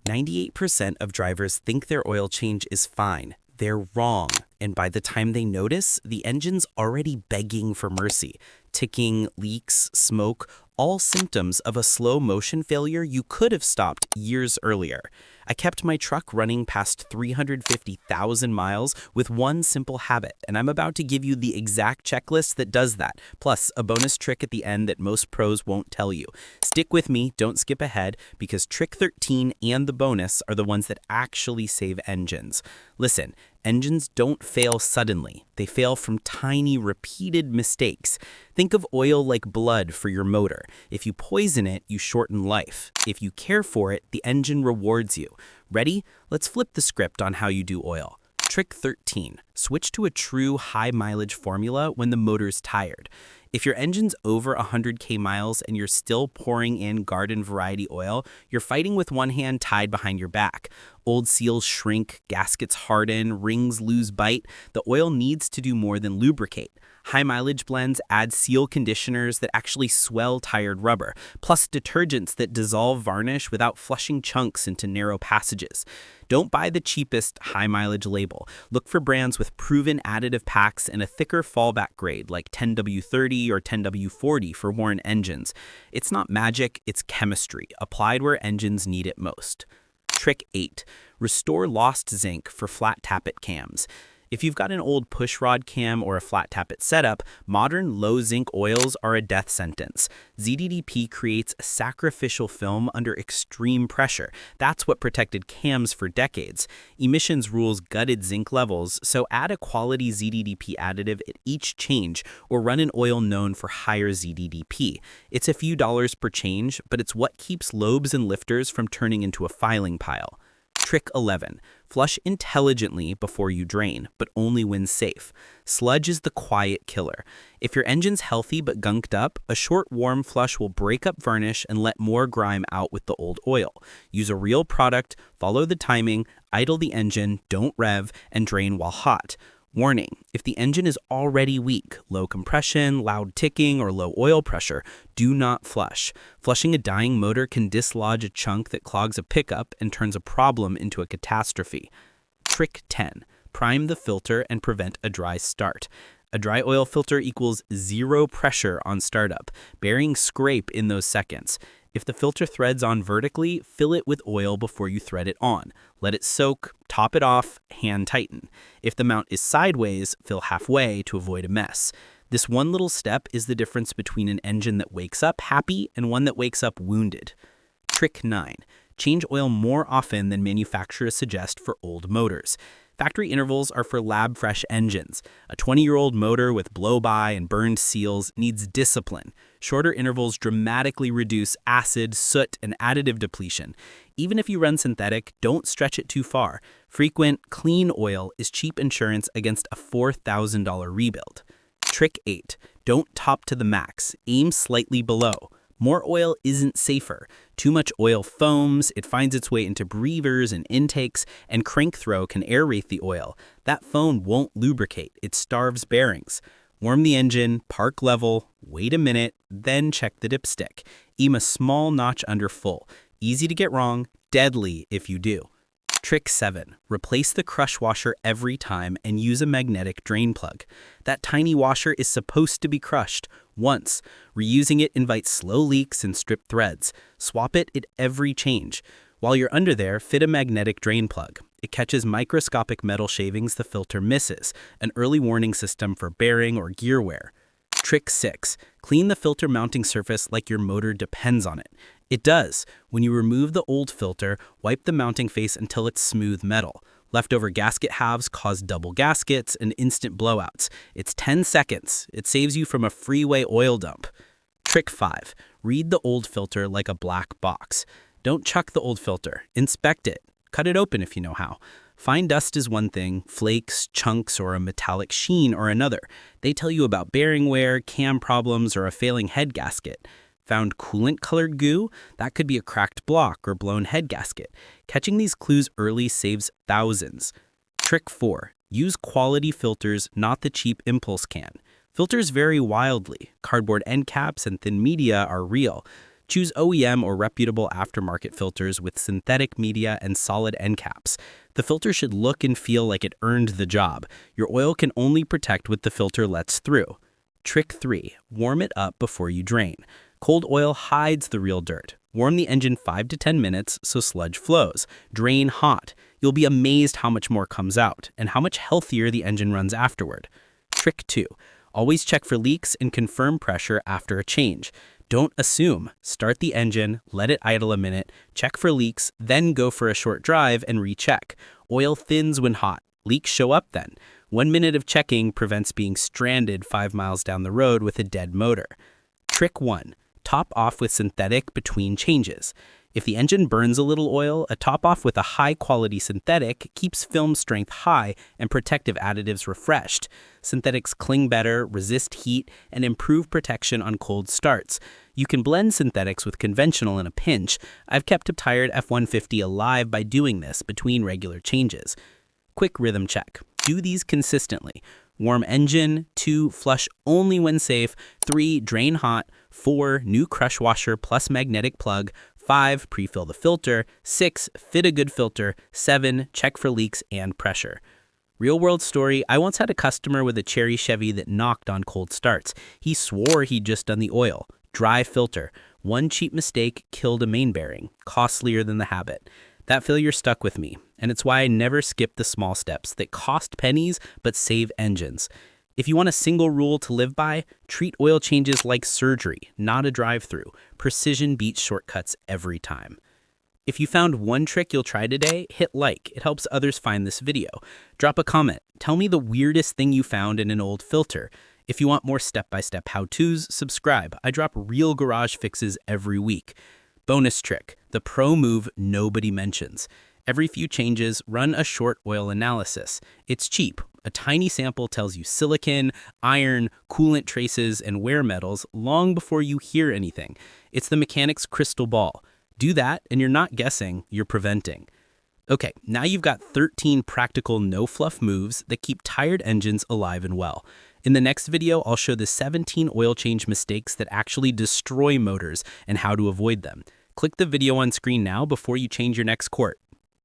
98% of drivers think their oil change is fine. They're wrong. And by the time they notice, the engine's already begging for mercy. Ticking, leaks, smoke, all symptoms of a slow motion failure you could have stopped years earlier. I kept my truck running past 350,000 miles with one simple habit, and I'm about to give you the exact checklist that does that, plus a bonus trick at the end that most pros won't tell you. Stick with me, don't skip ahead, because trick 13 and the bonus are the ones that actually save engines. Listen, engines don't fail suddenly. They fail from tiny, repeated mistakes. Think of oil like blood for your motor. If you poison it, you shorten life. If you care for it, the engine rewards you. Ready? Let's flip the script on how you do oil. Trick 13. Switch to a true high-mileage formula when the motor's tired. If your engine's over 100K miles and you're still pouring in garden variety oil, you're fighting with one hand tied behind your back. Old seals shrink, gaskets harden, rings lose bite. The oil needs to do more than lubricate. High-mileage blends add seal conditioners that actually swell tired rubber, plus detergents that dissolve varnish without flushing chunks into narrow passages. Don't buy the cheapest high-mileage label. Look for brands with proven additive packs and a thicker fallback grade like 10W30 or 10W40 for worn engines. It's not magic, it's chemistry, applied where engines need it most. Trick 8. Restore lost zinc for flat tappet cams. If you've got an old pushrod cam or a flat tappet setup, modern low zinc oils are a death sentence. ZDDP creates a sacrificial film under extreme pressure. That's what protected cams for decades. Emissions rules gutted zinc levels, so add a quality ZDDP additive at each change or run an oil known for higher ZDDP. It's a few dollars per change, but it's what keeps lobes and lifters from turning into a filing pile. Trick 11. Flush intelligently before you drain, but only when safe. Sludge is the quiet killer. If your engine's healthy but gunked up, a short warm flush will break up varnish and let more grime out with the old oil. Use a real product, follow the timing, idle the engine, don't rev, and drain while hot. Warning, if the engine is already weak, low compression, loud ticking, or low oil pressure, do not flush. Flushing a dying motor can dislodge a chunk that clogs a pickup and turns a problem into a catastrophe. Trick 10. Prime the filter and prevent a dry start. A dry oil filter equals zero pressure on startup. Bearings scrape in those seconds. If the filter threads on vertically, fill it with oil before you thread it on. Let it soak, top it off, hand tighten. If the mount is sideways, fill halfway to avoid a mess. This one little step is the difference between an engine that wakes up happy and one that wakes up wounded. Trick 9. Change oil more often than manufacturers suggest for old motors. Factory intervals are for lab-fresh engines. A 20-year-old motor with blow-by and burned seals needs discipline. Shorter intervals dramatically reduce acid, soot, and additive depletion. Even if you run synthetic, don't stretch it too far. Frequent, clean oil is cheap insurance against a $4,000 rebuild. Trick 8. Don't top to the max. Aim slightly below. More oil isn't safer. Too much oil foams, it finds its way into breathers and intakes, and crank throw can aerate the oil. That foam won't lubricate, it starves bearings. Warm the engine, park level, wait a minute, then check the dipstick. Aim a small notch under full. Easy to get wrong, deadly if you do. Trick 7. Replace the crush washer every time and use a magnetic drain plug. That tiny washer is supposed to be crushed once. Reusing it invites slow leaks and stripped threads. Swap it at every change. While you're under there, fit a magnetic drain plug. It catches microscopic metal shavings the filter misses, an early warning system for bearing or gear wear. Trick 6. Clean the filter mounting surface like your motor depends on it. It does. When you remove the old filter, wipe the mounting face until it's smooth metal. Leftover gasket halves cause double gaskets and instant blowouts. It's 10 seconds. It saves you from a freeway oil dump. Trick 5. Read the old filter like a black box. Don't chuck the old filter. Inspect it. Cut it open if you know how. Fine dust is one thing, flakes, chunks, or a metallic sheen are another. They tell you about bearing wear, cam problems, or a failing head gasket. Found coolant-colored goo? That could be a cracked block or blown head gasket. Catching these clues early saves thousands. Trick 4. Use quality filters, not the cheap impulse can. Filters vary wildly. Cardboard end caps and thin media are real. Choose OEM or reputable aftermarket filters with synthetic media and solid end caps. The filter should look and feel like it earned the job. Your oil can only protect what the filter lets through. Trick 3. Warm it up before you drain. Cold oil hides the real dirt. Warm the engine 5 to 10 minutes so sludge flows. Drain hot. You'll be amazed how much more comes out and how much healthier the engine runs afterward. Trick 2. Always check for leaks and confirm pressure after a change. Don't assume. Start the engine, let it idle a minute, check for leaks, then go for a short drive and recheck. Oil thins when hot. Leaks show up then. 1 minute of checking prevents being stranded 5 miles down the road with a dead motor. Trick 1. Top off with synthetic between changes. If the engine burns a little oil, a top off with a high-quality synthetic keeps film strength high and protective additives refreshed. Synthetics cling better, resist heat, and improve protection on cold starts. You can blend synthetics with conventional in a pinch. I've kept a tired F-150 alive by doing this between regular changes. Quick rhythm check. Do these consistently. Warm engine. 2. Flush only when safe. 3. Drain hot. 4. New crush washer plus magnetic plug. 5. Pre-fill the filter. 6. Fit a good filter. 7. Check for leaks and pressure. Real world story, I once had a customer with a cherry Chevy that knocked on cold starts. He swore he'd just done the oil. Dry filter. One cheap mistake killed a main bearing. Costlier than the habit. That failure stuck with me, and it's why I never skip the small steps that cost pennies but save engines. If you want a single rule to live by, treat oil changes like surgery, not a drive-through. Precision beats shortcuts every time. If you found one trick you'll try today, hit like. It helps others find this video. Drop a comment. Tell me the weirdest thing you found in an old filter. If you want more step-by-step how-tos, subscribe. I drop real garage fixes every week. Bonus trick, the pro move nobody mentions. Every few changes, run a short oil analysis. It's cheap. A tiny sample tells you silicon, iron, coolant traces, and wear metals long before you hear anything. It's the mechanic's crystal ball. Do that, and you're not guessing, you're preventing. Okay, now you've got 13 practical no-fluff moves that keep tired engines alive and well. In the next video, I'll show the 17 oil change mistakes that actually destroy motors and how to avoid them. Click the video on screen now before you change your next quart.